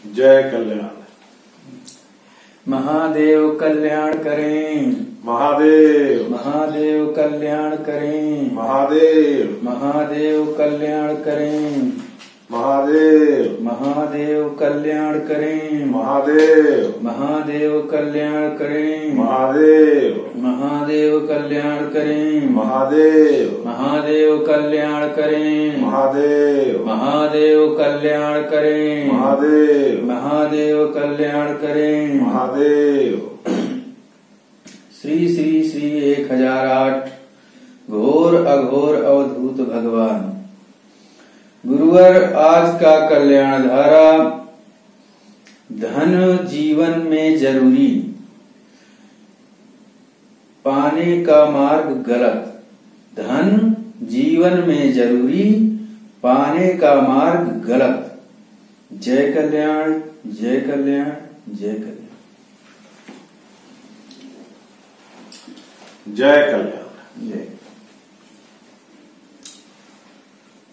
जय कल्याण। महादेव कल्याण करें। महादेव। महादेव कल्याण करें। महादेव। महादेव कल्याण करें। महादेव। महादेव कल्याण करें। महादेव। महादेव कल्याण करें। महादेव। महादेव कल्याण करें। महादेव। महादेव कल्याण करें। महादेव। महादेव कल्याण करें। महादेव। महादेव कल्याण करें। महादेव। श्री श्री श्री 1008 घोर अघोर अवधूत भगवान। गुरुवर आज का कल्याण धारा। धन जीवन में जरूरी, पाने का मार्ग गलत। धन जीवन में जरूरी, पाने का मार्ग गलत। जय कल्याण, जय कल्याण, जय कल्याण। जय कल्याण। जय।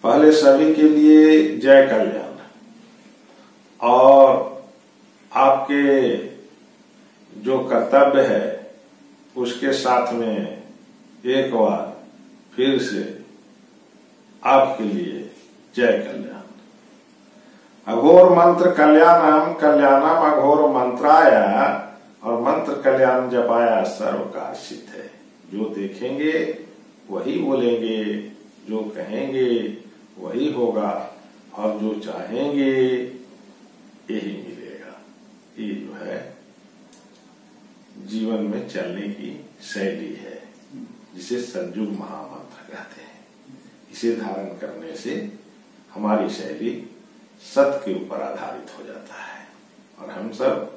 पहले सभी के लिए जय कल्याण। और आपके जो कर्तव्य है उसके साथ में एक बार फिर से आपके लिए जय कल्याण। अघोर मंत्र कल्याणम कल्याणम अघोर मंत्राय, और मंत्र कल्याण जपाया सर्वकार्षित है। जो देखेंगे वही बोलेंगे, जो कहेंगे वही होगा, और जो चाहेंगे यही मिलेगा। ये जो है जीवन में चलने की शैली है, जिसे संयुग महामंत्र कहते हैं। इसे धारण करने से हमारी शैली सत्य के ऊपर आधारित हो जाता है, और हम सब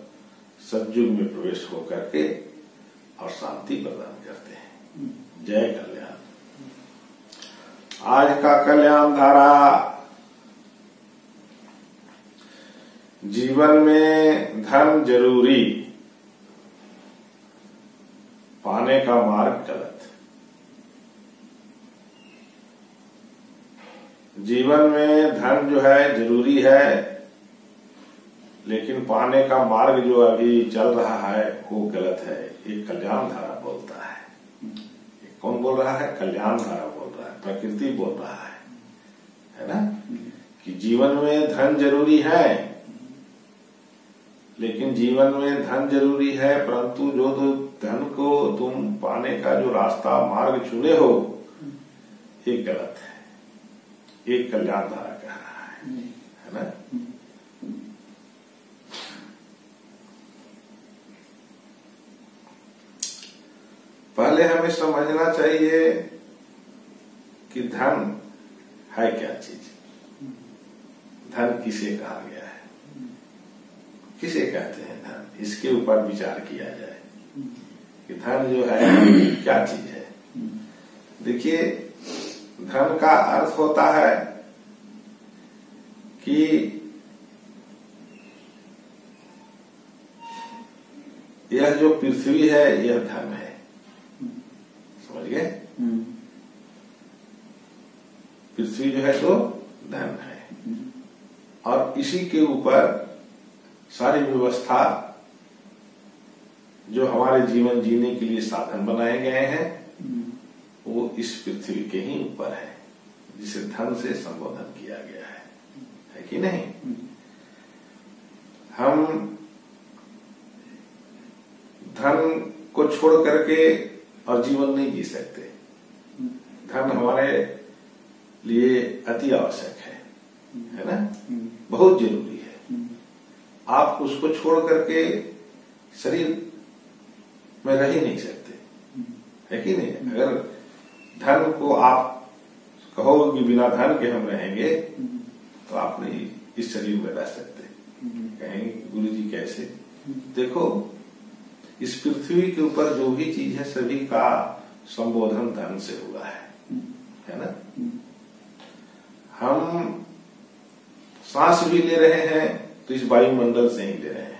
सतयुग में प्रवेश होकर के और शांति प्रदान करते हैं। जय कल्याण। आज का कल्याण धारा। जीवन में धन जरूरी, पाने का मार्ग गलत। जीवन में धन जो है जरूरी है, लेकिन पाने का मार्ग जो अभी चल रहा है वो गलत है। ये कल्याण धारा बोलता है। ये कौन बोल रहा है? कल्याण धारा बोल रहा है, प्रकृति बोल रहा है ना? कि जीवन में धन जरूरी है, लेकिन जीवन में धन जरूरी है, परंतु जो धन को तुम पाने का जो रास्ता मार्ग चुने हो ये गलत है। एक कल्याण धारा कह रहा है ना? पहले हमें समझना चाहिए कि धन है क्या चीज। धन किसे कहा गया है, किसे कहते हैं धन, इसके ऊपर विचार किया जाए कि धन जो है क्या चीज है। देखिए, धन का अर्थ होता है कि यह जो पृथ्वी है यह धन है। समझ गए? पृथ्वी जो है तो धन है, और इसी के ऊपर सारी व्यवस्था जो हमारे जीवन जीने के लिए साधन बनाए गए हैं वो इस पृथ्वी के ही ऊपर है, जिसे धन से संबोधन किया गया है कि नहीं? हम धन को छोड़ करके और जीवन नहीं जी सकते। धन हमारे लिए अति आवश्यक है ना? बहुत जरूरी है। आप उसको छोड़ करके शरीर में रह ही नहीं सकते, है कि नहीं? अगर धन को आप कहो कि बिना धन के हम रहेंगे, तो आप नहीं इस शरीर में रह सकते। कहेंगे गुरुजी कैसे? देखो, इस पृथ्वी के ऊपर जो भी चीज है सभी का संबोधन धन से हुआ है ना? हम सांस भी ले रहे हैं तो इस वायुमंडल से ही ले रहे हैं।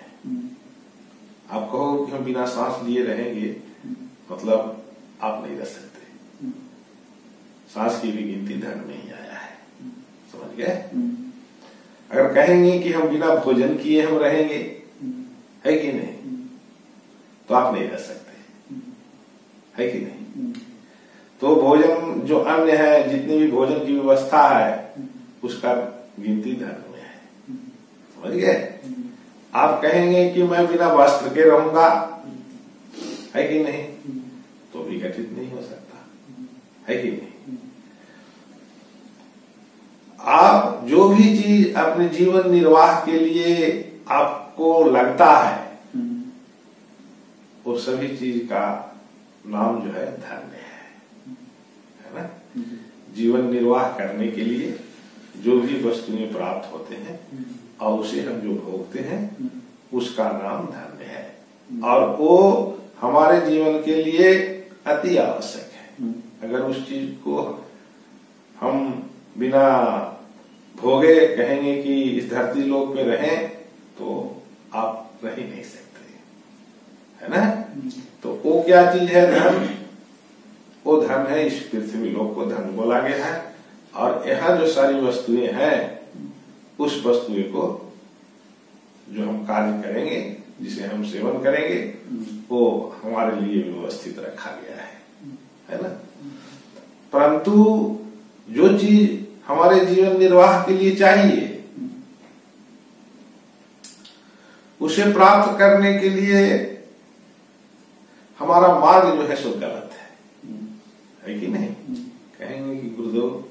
आप कहो कि हम बिना सांस लिए रहेंगे, मतलब आप नहीं रह सकते। सांस की भी गिनती धन में ही आया है। समझ गए? अगर कहेंगे कि हम बिना भोजन किए हम रहेंगे, है कि नहीं, तो आप नहीं रह सकते, है कि नहीं। तो भोजन जो अन्य है, जितनी भी भोजन की व्यवस्था है, उसका गिनती धर्म में है, समझ गए। आप कहेंगे कि मैं बिना वस्त्र के रहूंगा, है कि नहीं, तो भी घटित नहीं हो सकता, है कि नहीं। आप जो भी चीज अपने जीवन निर्वाह के लिए आपको लगता है, वो सभी चीज का नाम जो है धर्म है ना। जीवन निर्वाह करने के लिए जो भी वस्तुएं प्राप्त होते हैं और उसे हम जो भोगते हैं, उसका नाम धर्म है, और वो हमारे जीवन के लिए अति आवश्यक है। अगर उस चीज को हम बिना भोगे कहेंगे कि इस धरती लोक में रहें, तो आप रह ही नहीं सकते, है ना। तो वो क्या चीज है धर्म? वो धर्म है, इस पृथ्वी लोक को धर्म बोला गया है। और यहाँ जो सारी वस्तुएं हैं, उस वस्तुएं को जो हम कार्य करेंगे, जिसे हम सेवन करेंगे, वो हमारे लिए व्यवस्थित रखा गया है ना। परंतु जो चीज हमारे जीवन निर्वाह के लिए चाहिए, उसे प्राप्त करने के लिए हमारा मार्ग जो है सो गलत है कि नहीं। कहेंगे कि गुरुदेव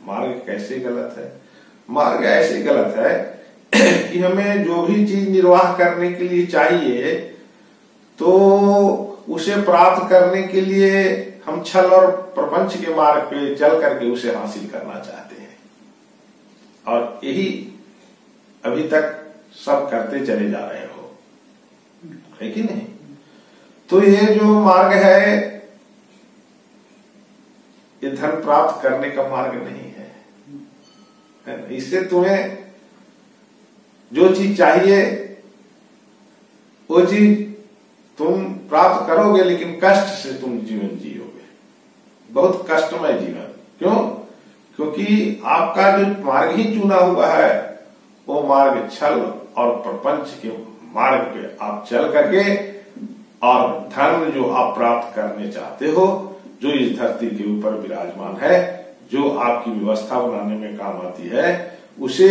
मार्ग कैसे गलत है? मार्ग ऐसे गलत है कि हमें जो भी चीज निर्वाह करने के लिए चाहिए, तो उसे प्राप्त करने के लिए हम छल और प्रपंच के मार्ग पे चल करके उसे हासिल करना चाहते हैं, और यही अभी तक सब करते चले जा रहे हो, है कि नहीं। तो ये जो मार्ग है, ये धन प्राप्त करने का मार्ग नहीं है, इससे तुम्हें जो चीज चाहिए वो चीज तुम प्राप्त करोगे, लेकिन कष्ट से तुम जीवन जियोगे, बहुत कष्टमय जीवन। क्यों? क्योंकि आपका जो मार्ग ही चुना हुआ है, वो मार्ग छल और प्रपंच के मार्ग पे आप चल करके, और धर्म जो आप प्राप्त करने चाहते हो, जो इस धरती के ऊपर विराजमान है, जो आपकी व्यवस्था बनाने में काम आती है, उसे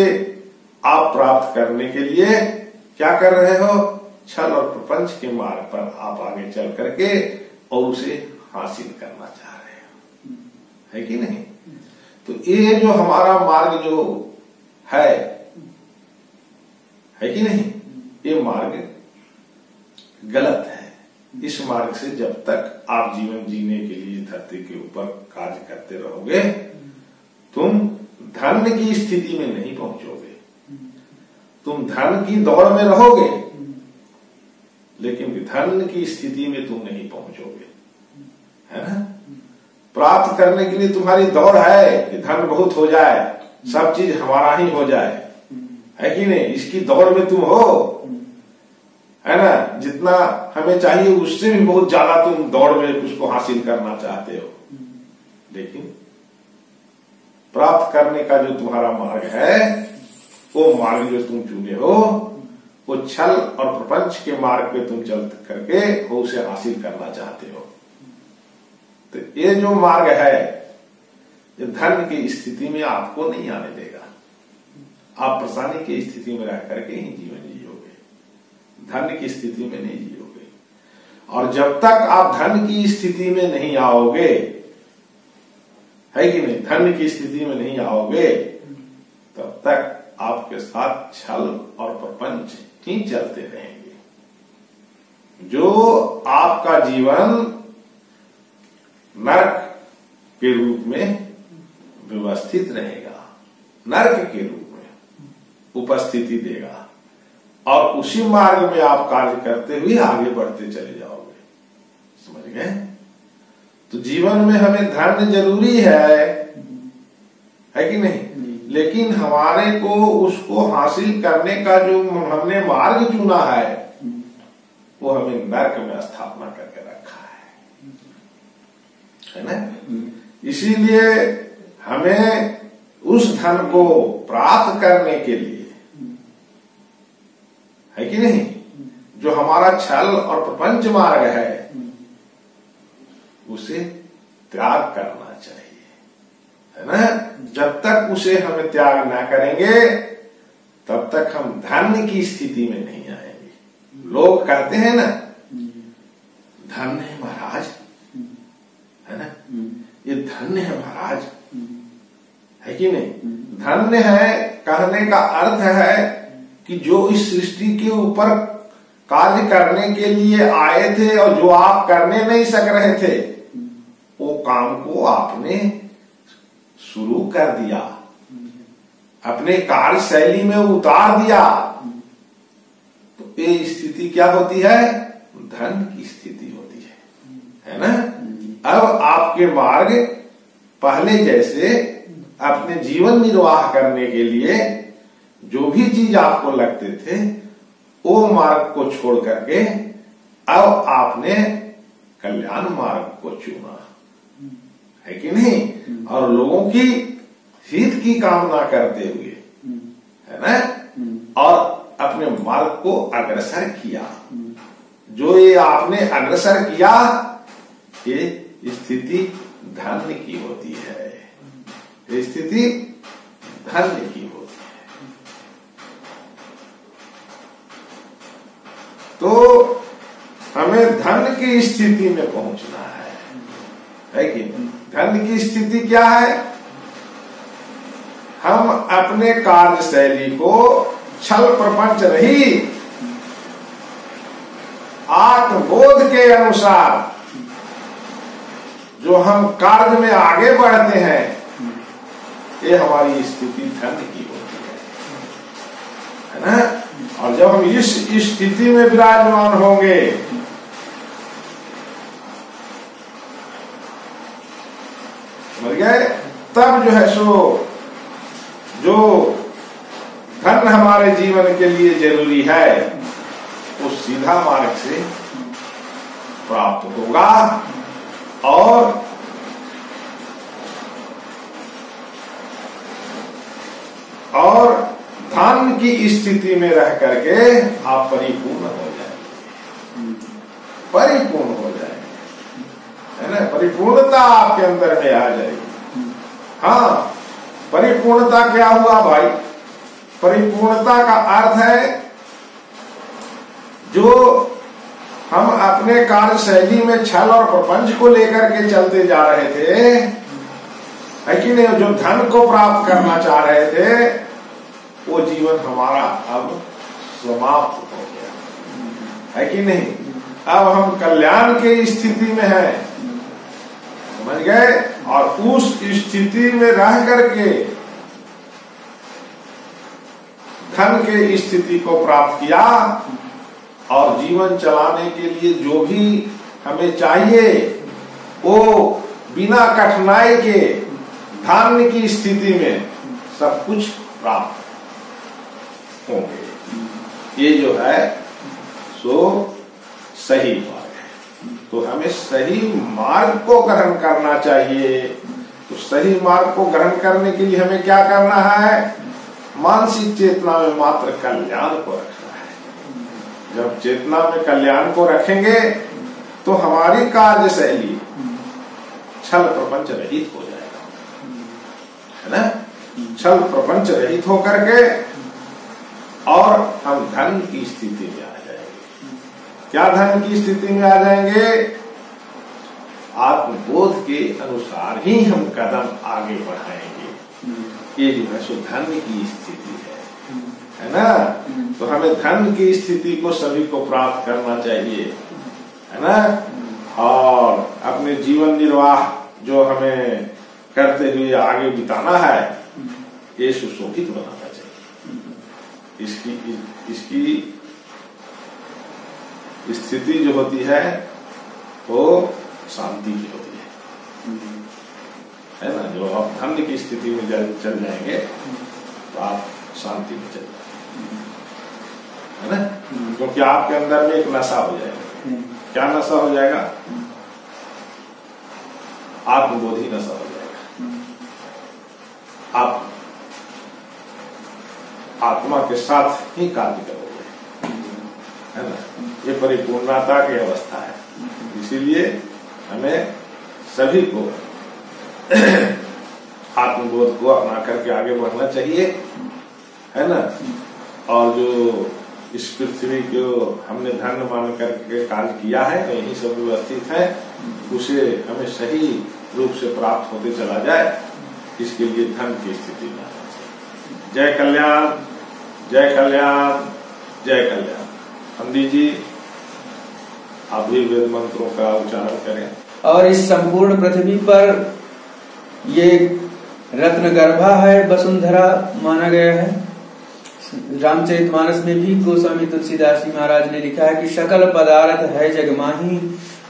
आप प्राप्त करने के लिए क्या कर रहे हो? छल और प्रपंच के मार्ग पर आप आगे चल करके और उसे हासिल करना चाह रहे हो, है कि नहीं। तो ये जो हमारा मार्ग जो है कि नहीं, ये मार्ग गलत है। इस मार्ग से जब तक आप जीवन जीने के लिए धरती के ऊपर कार्य करते रहोगे, तुम धन की स्थिति में नहीं पहुंचोगे। तुम धन की दौड़ में रहोगे, लेकिन धन की स्थिति में तुम नहीं पहुंचोगे, है ना। प्राप्त करने के लिए तुम्हारी दौड़ है कि धन बहुत हो जाए, सब चीज हमारा ही हो जाए, है कि नहीं। इसकी दौड़ में तुम हो, है ना। जितना हमें चाहिए उससे भी बहुत ज्यादा तुम दौड़ में उसको हासिल करना चाहते हो, लेकिन प्राप्त करने का जो तुम्हारा मार्ग है, वो मार्ग जो तुम चुने हो, वो छल और प्रपंच के मार्ग पे तुम चल करके वो उसे हासिल करना चाहते हो। तो ये जो मार्ग है, ये धन की स्थिति में आपको नहीं आने देगा। आप परेशानी की स्थिति में रह करके ही जीवन जियोगे, धन की स्थिति में नहीं जियोगे। और जब तक आप धन की स्थिति में नहीं आओगे, है कि नहीं, धन की स्थिति में नहीं आओगे, तब तक आपके साथ छल और प्रपंच ही चलते रहेंगे। जो आपका जीवन नरक के रूप में व्यवस्थित रहेगा, नरक के रूप में उपस्थिति देगा, और उसी मार्ग में आप कार्य करते हुए आगे बढ़ते चले जाओगे। समझ गए? तो जीवन में हमें धन जरूरी है कि नहीं, लेकिन हमारे को उसको हासिल करने का जो हमने मार्ग चुना है, वो हमें नरक में स्थापना करके रखा है ना। इसीलिए हमें उस धन को प्राप्त करने के लिए है कि नहीं? जो हमारा छल और प्रपंच मार्ग है उसे त्याग करना चाहिए, है ना? जब तक उसे हम त्याग ना करेंगे तब तक हम धन्य की स्थिति में नहीं आएंगे। लोग कहते हैं ना, धन्य है महाराज, है ना, ये धन्य है महाराज, है कि नहीं? धन्य है कहने का अर्थ है कि जो इस सृष्टि के ऊपर कार्य करने के लिए आए थे और जो आप करने नहीं सक रहे थे वो काम को आपने शुरू कर दिया, अपने कार्य शैली में उतार दिया, तो ये स्थिति क्या होती है? धन की स्थिति होती है ना? अब आपके मार्ग पहले जैसे अपने जीवन निर्वाह करने के लिए जो भी चीज आपको लगते थे वो मार्ग को छोड़ करके अब आपने कल्याण मार्ग को चुना, है कि नहीं? और लोगों की हित की कामना करते हुए, है ना, और अपने मार्ग को अग्रसर किया। जो ये आपने अग्रसर किया ये स्थिति धन्य की होती है, ये स्थिति धन्य की होती है। तो हमें धन की स्थिति में पहुंचना है कि नहीं? धन की स्थिति क्या है? हम अपने कार्य शैली को छल प्रपंच रहित आत्मबोध के अनुसार जो हम कार्य में आगे बढ़ते हैं ये हमारी स्थिति धन की होती है ना? और जब हम इस स्थिति में विराजमान होंगे समझ गए, तब जो है सो जो धन हमारे जीवन के लिए जरूरी है वो सीधा मार्ग से प्राप्त होगा और धन की स्थिति में रह करके आप परिपूर्ण हो जाएंगे, परिपूर्ण हो जाएंगे, है ना? परिपूर्णता आपके अंदर में आ जाएगी। हाँ, परिपूर्णता क्या हुआ भाई? परिपूर्णता का अर्थ है जो हम अपने कार्य शैली में छल और प्रपंच को लेकर के चलते जा रहे थे, है कि नहीं? जो धन को प्राप्त करना चाह रहे थे वो जीवन हमारा अब समाप्त हो गया, है कि नहीं? अब हम कल्याण की स्थिति में हैं, समझ गए? और उस स्थिति में रह करके धन के स्थिति को प्राप्त किया और जीवन चलाने के लिए जो भी हमें चाहिए वो बिना कठिनाई के धन की स्थिति में सब कुछ प्राप्त होंगे। ये जो है सो सही मार्ग है, तो हमें सही मार्ग को ग्रहण करना चाहिए। तो सही मार्ग को ग्रहण करने के लिए हमें क्या करना है? मानसिक चेतना में मात्र कल्याण को रखना है। जब चेतना में कल्याण को रखेंगे तो हमारी कार्य शैली छल प्रपंच रहित हो जाएगा, है ना? छल प्रपंच रहित होकर के और हम धन की स्थिति में आ जाएंगे। क्या धन की स्थिति में आ जाएंगे? आत्मबोध के अनुसार ही हम कदम आगे बढ़ाएंगे। ये जो है सो धन की स्थिति है ना? तो हमें धन की स्थिति को सभी को प्राप्त करना चाहिए, है ना? और अपने जीवन निर्वाह जो हमें करते हुए आगे बिताना है ये सुशोभित बनाना चाहिए। इसकी स्थिति जो होती है वो शांति की होती है ना? जो आप धन की स्थिति में चल जाएंगे तो आप शांति में चल जाएंगे, है ना? क्योंकि आपके अंदर में एक नशा हो जाएगा। क्या नशा हो जाएगा? आत्मबोधी नशा हो जाएगा। आप आत्मा के साथ ही कार्य करोगे, है ना, ये परिपूर्णता की अवस्था है। इसीलिए हमें सभी को आत्मबोध को अपना करके आगे बढ़ना चाहिए, है ना। और जो इस पृथ्वी को हमने धन्य मान करके कार्य किया है, तो यही सब व्यवस्थित है, उसे हमें सही रूप से प्राप्त होते चला जाए, इसके लिए धन की स्थिति में आना चाहिए। जय कल्याण, जय कल्याण, जय कल्याण। पंडित जी आप भी वेद मंत्रों का उच्चारण करें। और इस संपूर्ण पृथ्वी पर ये रत्न गर्भा है, वसुंधरा माना गया है। रामचरितमानस में भी गोस्वामी तुलसीदास जी महाराज ने लिखा है कि सकल पदार्थ है जग माही,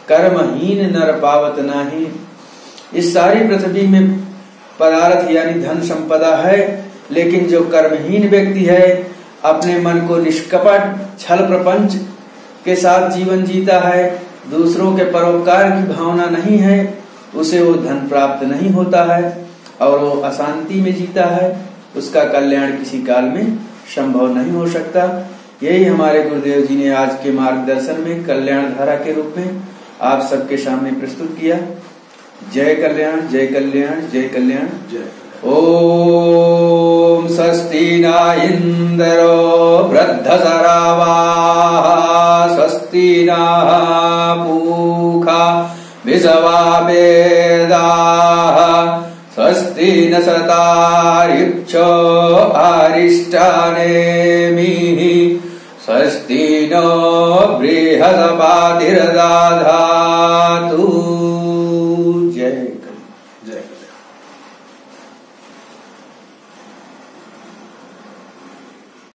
कर्महीन नर पावत नाही। इस सारी पृथ्वी में पदार्थ यानी धन संपदा है, लेकिन जो कर्महीन व्यक्ति है, अपने मन को निष्कपट छल प्रपंच के साथ जीवन जीता है, दूसरों के परोपकार की भावना नहीं है, उसे वो धन प्राप्त नहीं होता है और वो अशांति में जीता है, उसका कल्याण किसी काल में संभव नहीं हो सकता। यही हमारे गुरुदेव जी ने आज के मार्गदर्शन में कल्याण धारा के रूप में आप सबके सामने प्रस्तुत किया। जय कल्याण, जय कल्याण, जय कल्याण, जय। ओम स्वस्ति न इंद्रो वृद्धसरावाः, स्वस्ति नः पूषा विश्ववेदाः, स्वस्ति न सतार्क्ष्यो अरिष्टानेमिः, स्वस्ति नो बृहस्पतिर्दधातु।